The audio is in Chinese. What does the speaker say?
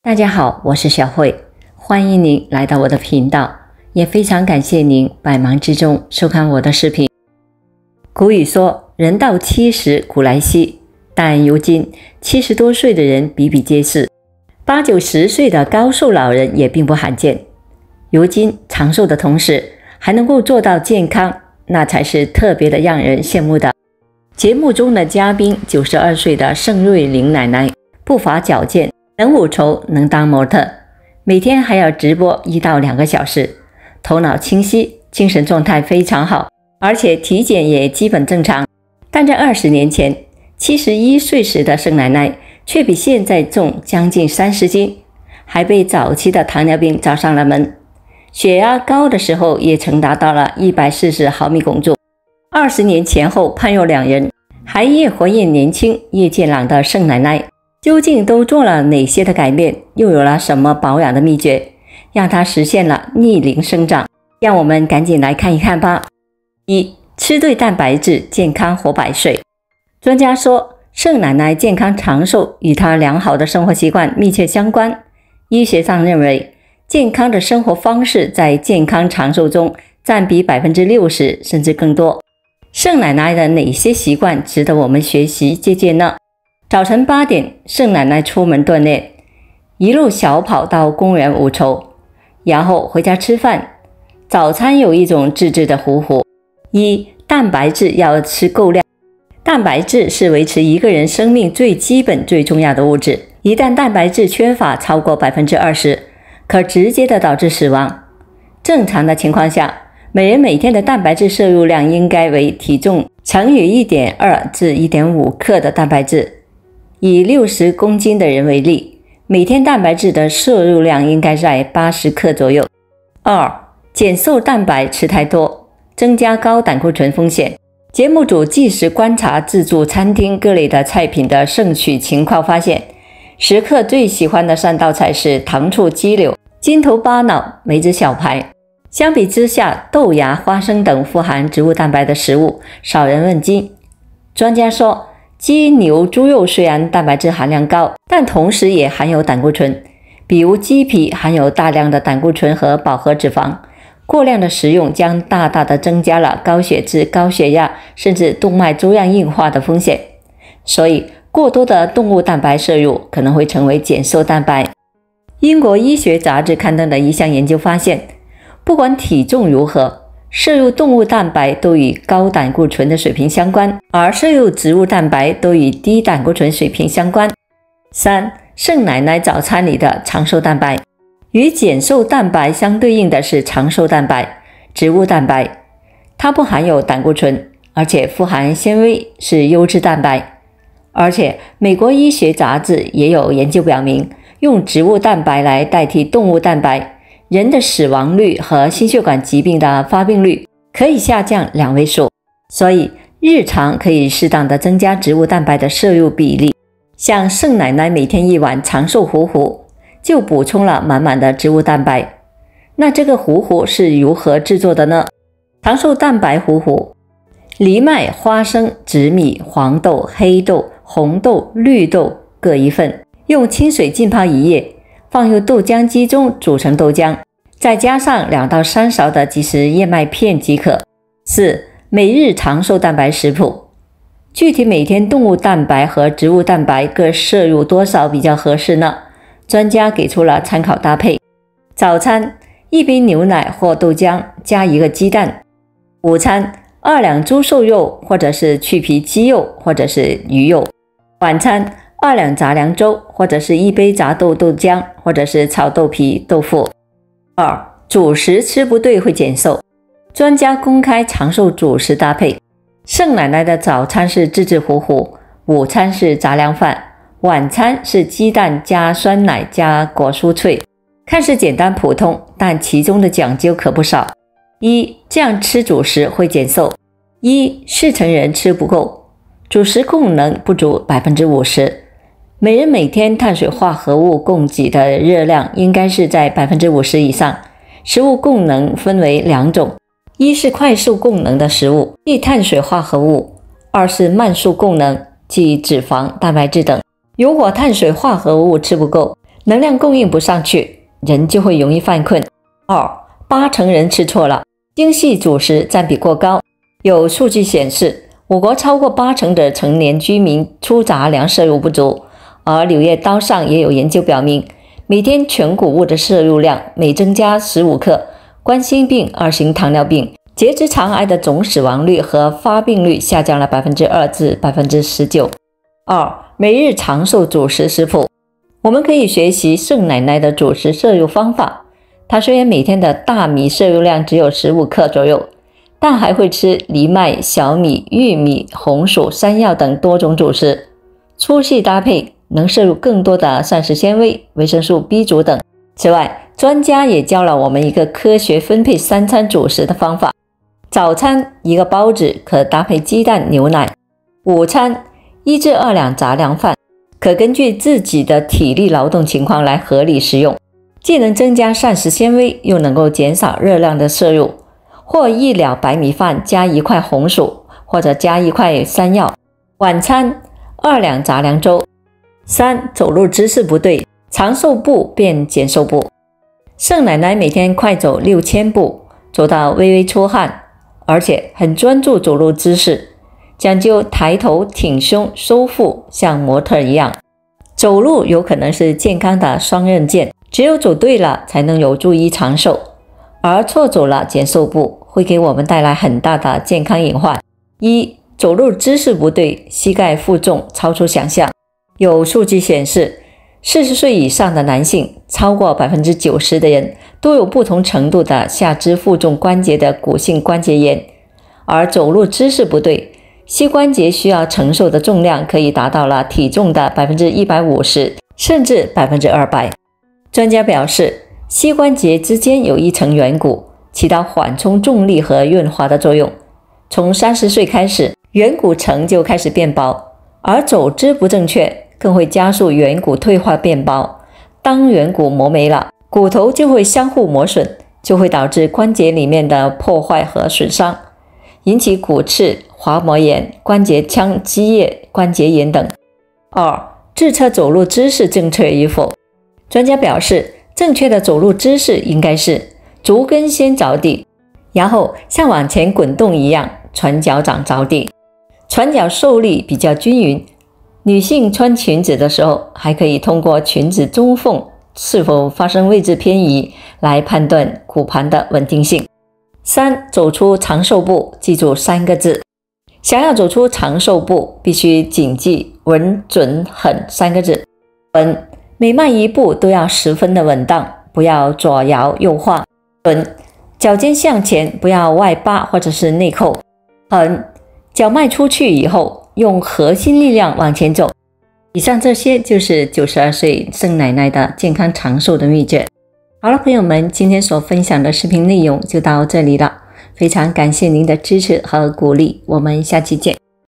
大家好，我是小慧，欢迎您来到我的频道，也非常感谢您百忙之中收看我的视频。古语说，人到70古来稀，但如今70多岁的人比比皆是，8、90岁的高寿老人也并不罕见。如今长寿的同时还能够做到健康，那才是特别的让人羡慕的。节目中的嘉宾92岁的盛瑞玲奶奶，步伐矫健，能舞绸，能当模特，每天还要直播1到2个小时，头脑清晰，精神状态非常好，而且体检也基本正常。但在20年前，71岁时的盛奶奶却比现在重将近30斤，还被早期的糖尿病找上了门。血压高的时候也曾达到了140毫米汞柱。20年前后判若两人，还越活越年轻越健朗的盛奶奶究竟都做了哪些的改变，又有了什么保养的秘诀，让她实现了逆龄生长？让我们赶紧来看一看吧。1. 吃对蛋白质，健康活100岁。专家说，盛奶奶健康长寿与她良好的生活习惯密切相关。医学上认为，健康的生活方式在健康长寿中占比 60% 甚至更多。盛奶奶的哪些习惯值得我们学习借鉴呢？早晨8点，盛奶奶出门锻炼，一路小跑到公园舞绸，然后回家吃饭。早餐有一种自制的糊糊。1. 蛋白质要吃够量。蛋白质是维持一个人生命最基本最重要的物质，一旦蛋白质缺乏超过 20%， 可直接的导致死亡。正常的情况下，每人每天的蛋白质摄入量应该为体重乘以 1.2 至 1.5 克的蛋白质。以60公斤的人为例，每天蛋白质的摄入量应该在80克左右。2. 减瘦蛋白吃太多，增加高胆固醇风险。节目组即时观察自助餐厅各类的菜品的摄取情况，发现食客最喜欢的3道菜是糖醋鸡柳、筋头巴脑、梅子小排。相比之下，豆芽、花生等富含植物蛋白的食物少人问津。专家说，鸡、牛、猪肉虽然蛋白质含量高，但同时也含有胆固醇，比如鸡皮含有大量的胆固醇和饱和脂肪，过量的食用将大大的增加了高血脂、高血压甚至动脉粥样硬化的风险。所以过多的动物蛋白摄入可能会成为减瘦蛋白。英国医学杂志刊登的一项研究发现，不管体重如何，摄入动物蛋白都与高胆固醇的水平相关，而摄入植物蛋白都与低胆固醇水平相关。3. 盛奶奶早餐里的长寿蛋白。与减瘦蛋白相对应的是长寿蛋白，植物蛋白。它不含有胆固醇，而且富含纤维，是优质蛋白。而且美国医学杂志也有研究表明，用植物蛋白来代替动物蛋白，人的死亡率和心血管疾病的发病率可以下降2位数。所以日常可以适当的增加植物蛋白的摄入比例。像盛奶奶每天1碗长寿糊糊，就补充了满满的植物蛋白。那这个糊糊是如何制作的呢？长寿蛋白糊糊，藜麦、花生、紫米、黄豆、黑豆、红豆、绿豆各1份，用清水浸泡1夜，放入豆浆机中煮成豆浆，再加上2到3勺的即食燕麦片即可。4. 每日长寿蛋白食谱。具体每天动物蛋白和植物蛋白各摄入多少比较合适呢？专家给出了参考搭配。早餐1杯牛奶或豆浆加1个鸡蛋。午餐2两猪瘦肉或者是去皮鸡肉或者是鱼肉。晚餐2两杂粮粥或者是1杯杂豆豆浆或者是炒豆皮豆腐。2. 主食吃不对会减瘦。专家公开长寿主食搭配。盛奶奶的早餐是自制糊糊，午餐是杂粮饭，晚餐是鸡蛋加酸奶加果蔬脆。看似简单普通，但其中的讲究可不少。1. 这样吃主食会减瘦。1. 4成人吃不够，主食供能不足 50%。每人每天碳水化合物供给的热量应该是在 50% 以上。食物供能分为2种，一是快速供能的食物，即碳水化合物；二是慢速供能，即脂肪、蛋白质等。如果碳水化合物吃不够，能量供应不上去，人就会容易犯困。2. 80%人吃错了，精细主食占比过高。有数据显示，我国超过80%的成年居民粗杂粮摄入不足，而《柳叶刀》上也有研究表明，每天全谷物的摄入量每增加15克，冠心病、2型糖尿病、结直肠癌的总死亡率和发病率下降了 2% 至 19%。2. 每日长寿主食食谱，我们可以学习盛奶奶的主食摄入方法。她虽然每天的大米摄入量只有15克左右，但还会吃藜麦、小米、玉米、红薯、山药等多种主食，粗细搭配能摄入更多的膳食纤维、维生素 B 族等。此外，专家也教了我们一个科学分配3餐主食的方法。早餐1个包子可搭配鸡蛋、牛奶。午餐1至2两杂粮饭，可根据自己的体力劳动情况来合理食用，既能增加膳食纤维，又能够减少热量的摄入。或1两白米饭加1块红薯，或者加1块山药。晚餐2两杂粮粥。3. 走路姿势不对，长寿步变减寿步。盛奶奶每天快走6000步，走到微微出汗，而且很专注走路姿势，讲究抬头挺胸收腹，像模特一样。走路有可能是健康的双刃剑，只有走对了才能有助于长寿，而错走了减寿步会给我们带来很大的健康隐患。1. 走路姿势不对，膝盖负重超出想象。有数据显示，40岁以上的男性，超过 90% 的人都有不同程度的下肢负重关节的骨性关节炎。而走路姿势不对，膝关节需要承受的重量可以达到了体重的 150%， 甚至 200%。 专家表示，膝关节之间有一层软骨，起到缓冲重力和润滑的作用。从30岁开始，软骨层就开始变薄，而走姿不正确更会加速软骨退化变薄。当软骨磨没了，骨头就会相互磨损，就会导致关节里面的破坏和损伤，引起骨刺、滑膜炎、关节腔积液、关节炎等。2. 自测走路姿势正确与否。专家表示，正确的走路姿势应该是足跟先着地，然后像往前滚动一样，船脚掌着地，船脚受力比较均匀。女性穿裙子的时候，还可以通过裙子中缝是否发生位置偏移来判断骨盘的稳定性。3. 走出长寿步，记住3个字。想要走出长寿步，必须谨记稳、准、狠3个字。稳，每迈一步都要十分的稳当，不要左摇右晃。准，脚尖向前，不要外八或者是内扣。狠，脚迈出去以后，用核心力量往前走。以上这些就是92岁盛奶奶的健康长寿的秘诀。好了，朋友们，今天所分享的视频内容就到这里了，非常感谢您的支持和鼓励，我们下期见。